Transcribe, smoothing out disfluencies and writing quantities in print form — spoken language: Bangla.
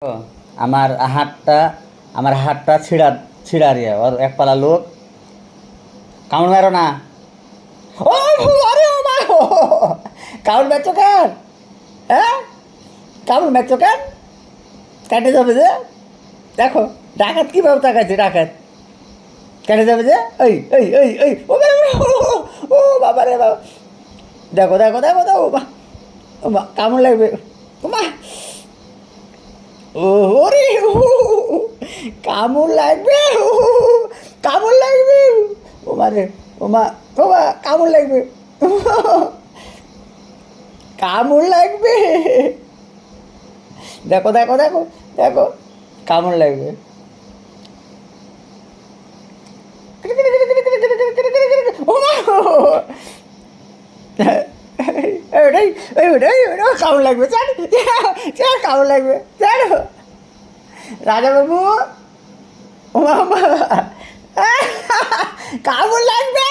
ও, আমার হাতটা আমার হাতটা ছিঁড়া রে ওর একপালা লোক কামড় মারো না। ও আরে ও মা কামড় মারছো কেন? হ্যাঁ, কামড় মারছো কেন? কেটে যাবে যে। দেখো ডাকাত কীভাবে তাকাচ্ছে, ডাকাত কেটে যাবে যে। এই এই এই এই ও ও বাবা রে বাবা, দেখো দেখো দেখো দেখো ও মা কামড় লাগবে। ও মা, ও ওরে কামড় লাগবে, কামড় লাগবে। ও মারে, ও মা, ও মা কামড় লাগবে, কামড় লাগবে। দেখো দেখো দেখো দেখো কামড় লাগবে। ও মা, ওটাই ওটাই ওটাই কামড় লাগবে, চল চল কামড় লাগবে, চল রাজা বাবু। ও মা কামড় লাগবে।